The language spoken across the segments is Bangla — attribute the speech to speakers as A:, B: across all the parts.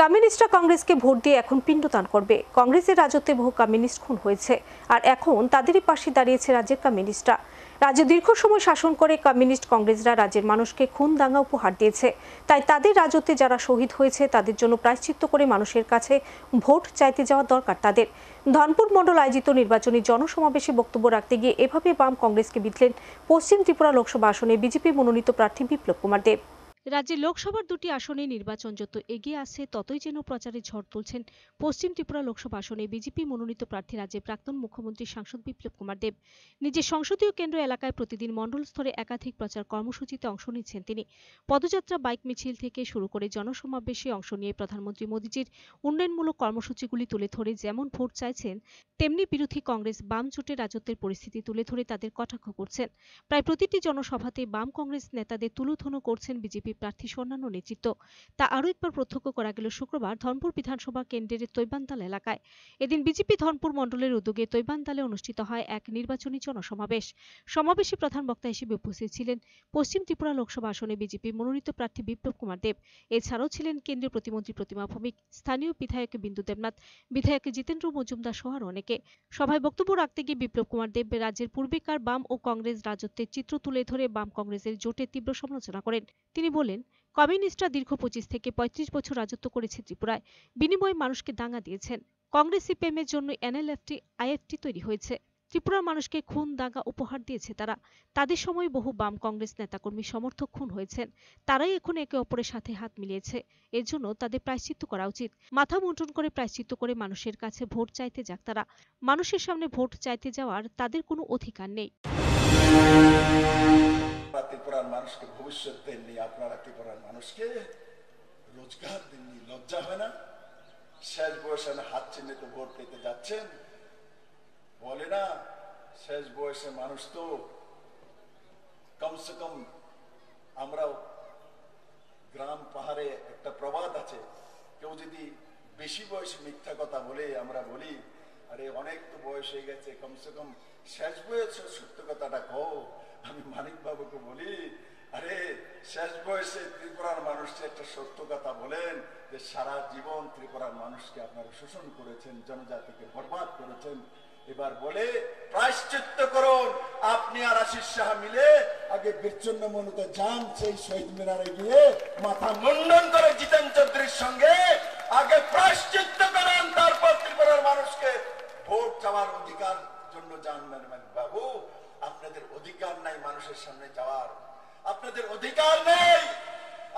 A: কমিউনিস্টরা কংগ্রেসকে ভোট দিয়ে এখন পিণ্ডদান করবে। কংগ্রেসের রাজত্বে বহু কমিউনিস্ট খুন হয়েছে, আর এখন তাদেরই পাশে দাঁড়িয়েছে রাজ্যের কমিউনিস্টরা। রাজ্যে দীর্ঘ সময় শাসন করে কমিউনিস্ট কংগ্রেসরা রাজ্যের মানুষকে খুন দাঙ্গা উপহার দিয়েছে। তাই তাদের রাজত্বে যারা শহীদ হয়েছে তাদের জন্য প্রায়শ্চিত্ত করে মানুষের কাছে ভোট চাইতে যাওয়া দরকার তাদের। ধনপুর মণ্ডল আয়োজিত নির্বাচনী জনসমাবেশে বক্তব্য রাখতে গিয়ে এভাবে বাম কংগ্রেসকে বিঁধলেন পশ্চিম ত্রিপুরা লোকসভা আসনে বিজেপি মনোনীত প্রার্থী বিপ্লব কুমার দেব। রাজ্যের লোকসভার দুটি আসনে নির্বাচন যত এগিয়ে আসছে ততই যেন প্রচারে ঝড় তুলছেন পশ্চিম ত্রিপুরা লোকসভা আসনে বিজেপি মনোনীত প্রার্থী রাজ্যের প্রাক্তন মুখ্যমন্ত্রী সাংসদ বিপ্লব কুমার দেব। নিজের সংসদীয় কেন্দ্র এলাকায় প্রতিদিন মণ্ডল স্তরে একাধিক প্রচার কর্মসূচিতে অংশ নিচ্ছেন তিনি। পদযাত্রা, বাইক মিছিল থেকে শুরু করে জনসমাবেশে অংশ নিয়ে প্রধানমন্ত্রী মোদীজির উন্নয়নমূলক কর্মসূচিগুলি তুলে ধরে যেমন ভোট চাইছেন, তেমনি বিরোধী কংগ্রেস বাম জোটের রাজত্বের পরিস্থিতি তুলে ধরে তাদের কটাক্ষ করছেন। প্রায় প্রতিটি জনসভাতে বাম কংগ্রেস নেতাদের তুলোধনো করছেন বিজেপি প্রার্থী অন্যান্য নেতৃত্ব। তা আরও একবার প্রত্যক্ষ করা গেল শুক্রবার ধনপুর বিধানসভা কেন্দ্রের তৈবানতাল এলাকায়। এদিন বিজেপি ধনপুর মণ্ডলের উদ্যোগে তৈবানতালে অনুষ্ঠিত হয় এক নির্বাচনী জনসমাবেশ। সমাবেশে প্রধান বক্তা হিসেবে উপস্থিত ছিলেন পশ্চিম ত্রিপুরা লোকসভা আসনে বিজেপি মনোনীত প্রার্থী বিপ্লব কুমার দেব। এছাড়াও ছিলেন কেন্দ্রীয় প্রতিমন্ত্রী প্রতিমা ভৌমিক, স্থানীয় বিধায়ক বিন্দু দেবনাথ, বিধায়ক জিতেন্দ্র মজুমদার সহ অনেকে। সভায় বক্তব্য রাখতে গিয়ে বিপ্লব কুমার দেব রাজ্যের পূর্বেকার বাম ও কংগ্রেস রাজত্বের চিত্র তুলে ধরে বাম কংগ্রেসের জোটের তীব্র সমালোচনা করেন। তিনি বলেন, কমিউনিস্টরা দীর্ঘ 25 থেকে 35 বছর রাজত্ব করেছে ত্রিপুরায়, বিনিময়ে মানুষকে দাঙ্গা দিয়েছেন। কংগ্রেস সিপিএমের জন্য এনএলএফটি আইএফটি তৈরি হয়েছে। ত্রিপুরার মানুষকে খুন দাঙ্গা উপহার দিয়েছে তারা। তাদের সময় বহু বাম কংগ্রেস নেতাকর্মী সমর্থক খুন হয়েছেন। তারাই এখন একে অপরের সাথে হাত মিলিয়েছে। এর জন্য তাদের প্রায়শ্চিত্ত করা উচিত। মাথা মুন্ডন করে প্রায়শ্চিত্ত করে মানুষের কাছে ভোট চাইতে যাক তারা। মানুষের সামনে ভোট চাইতে যাওয়ার তাদের কোনো অধিকার নেই।
B: ত্রিপুরার মানুষকে ভবিষ্যৎ দেননি, আপনারা ত্রিপুরার মানুষকে রোজগার দেননি। লজ্জা হয় না? শেষ বয়সে হাত চিহ্নিত ভোট পেতে যাচ্ছেন। বলে না শেষ বয়সে মানুষ তো কমসে কম, আমরাও গ্রাম পাহাড়ে একটা প্রবাদ আছে, কেউ যদি বেশি বয়সে মিথ্যা কথা বলে আমরা বলি, আরে অনেক তো বয়স হয়ে গেছে, কমসে কম শেষ বয়সে সত্য কথাটা কও। আমি মানিক বাবুকে বলি, আরে শেষ বয়সে ত্রিপুরার মানুষকে একটা সত্য কথা বলেন যে সারা জীবন ত্রিপুরার মানুষকে আপনারা শোষণ করেছেন, জনজাতিকে বরবাদ করেছেন। এবার বলে প্রায়শ্চিত্ত করুন। আপনি আর আশিস সাহা মিলে আগে বিচ্ছিন্ন মনুতে যান, সেই শহীদ মিনারে গিয়ে মাথা মুন্ডন করে জিতেন চৌধুরীর সঙ্গে আগে প্রায়শ্চিত্ত করেন, তারপর ত্রিপুরার মানুষকে ভোট চাওয়ার অধিকার জন্য যান। বাবু, আপনাদের অধিকার নাই মানুষের সামনে যাওয়ার, আপনাদের অধিকার নেই,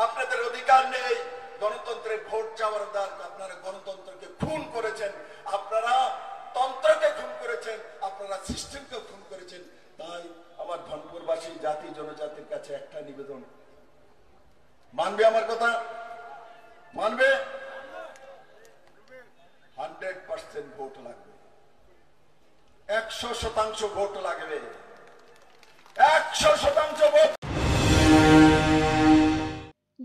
B: আপনাদের অধিকার নেই গণতন্ত্রের ভোট চাওয়ার অধিকার। আপনারা গণতন্ত্রকে খুন করেছেন, আপনারা তন্ত্রকে খুন করেছেন, আপনারা সিস্টেমকে খুন করেছেন। তাই আমার ধনপুরবাসী জাতি জনজাতির কাছে একটা নিবেদন, মানবে আমার কথা? মানবে? 100% ভোট লাগবে, 100% ভোট লাগবে, 100% ভোট।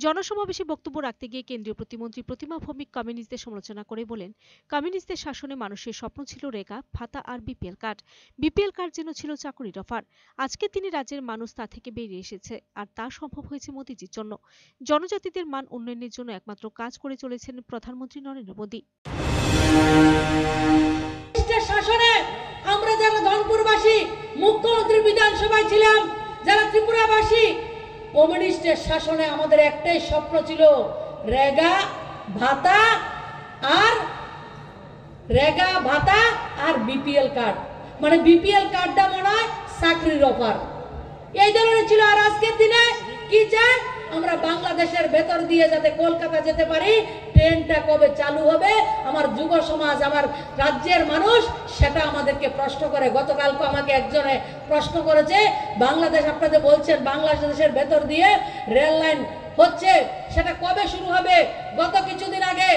A: জনসমাবেশে বক্তব্য রাখতে গিয়ে কেন্দ্রীয় প্রতিমন্ত্রী প্রতিমা ভৌমিক কমিউনিস্টদের সমালোচনা করে বলেন, কমিউনিস্টদের শাসনে মানুষের স্বপ্ন ছিল রেগা, ভাতা আর বিপিএল কার্ড। বিপিএল কার্ড যেন ছিল চাকরির অফার। আজকে তিনি রাজ্যের মানুষ তা থেকে বেরিয়ে এসেছে, আর তা সম্ভব হয়েছে মোদীজির জন্য। জনজাতিদের মান উন্নয়নের জন্য একমাত্র কাজ করে চলেছেন প্রধানমন্ত্রী নরেন্দ্র মোদী।
C: শাসনে আমরা যারা ধনপুরবাসী মুখ্যমন্ত্রী বিধানসভায় ছিলাম, যারা ত্রিপুরাবাসী, কমিউনিস্টের শাসনে আমাদের একটাই স্বপ্ন ছিল রেগা ভাতা আর বিপিএল কার্ড। মানে বিপিএল কার্ডটা মনে হয় চাকরির অফার, এই ধরনের ছিল। আর আজকের দিনে কি চায়? আমরা বাংলাদেশের ভেতর দিয়ে যাতে কলকাতা যেতে পারি, ট্রেনটা কবে চালু হবে, আমার যুব সমাজ, আমার রাজ্যের মানুষ সেটা আমাদেরকে প্রশ্ন করে। গতকালকে আমাকে একজনে প্রশ্ন করেছে, বাংলাদেশ আপনাদের বলছেন বাংলাদেশের ভেতর দিয়ে রেল লাইন হচ্ছে, সেটা কবে শুরু হবে? গত কিছুদিন আগে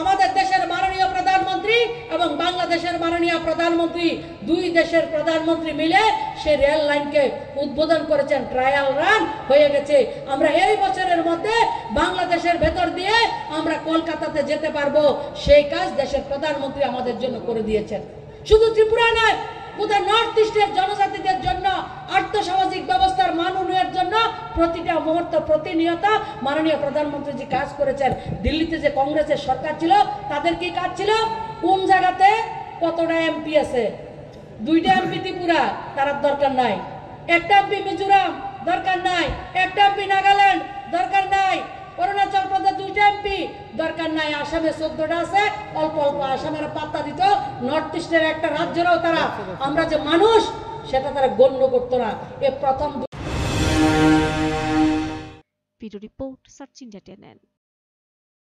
C: আমাদের দেশের মাননীয় প্রধানমন্ত্রী এবং বাংলাদেশের মাননীয় প্রধানমন্ত্রী, দুই দেশের প্রধানমন্ত্রী মিলে সেই রেল লাইনকে উদ্বোধন করেছেন। ট্রায়াল রান হয়ে গেছে। আমরা এই বছরের মধ্যে বাংলাদেশের ভেতর দিয়ে আমরা কলকাতাতে যেতে পারবো। সেই কাজ দেশের প্রধানমন্ত্রী আমাদের জন্য করে দিয়েছেন। শুধু ত্রিপুরা নয়, কোথায় নর্থ ইস্টের জনজাতিদের জন্য আর্থসামাজিক ব্যবস্থার মান উন্নয়নের জন্য প্রতিটা মুহূর্ত প্রতিনিয়ত মাননীয় প্রধানমন্ত্রীজি কাজ করেছেন। দিল্লিতে যে কংগ্রেসের সরকার ছিল তাদের কি কাজ ছিল? কোন জায়গাতে কতটা এমপি আছে, 2টা এমপি ত্রিপুরা, তার দরকার নাই। 1টা এমপি মিজোরাম, দরকার নাই। 1টা এমপি নাগাল্যান্ড, দরকার নাই। অরুণাচল প্রদেশ 2টা এমপি, দরকার নাই। আসামে 14টা আছে, অল্প অল্প। আসামের পাত্তা দিত, নর্থ ইস্টের একটা রাজ্যেরও তারা আমরা যে মানুষ সেটা তারা গণ্য করতো না। এ প্রথম।
A: Bureau report, search India 10N।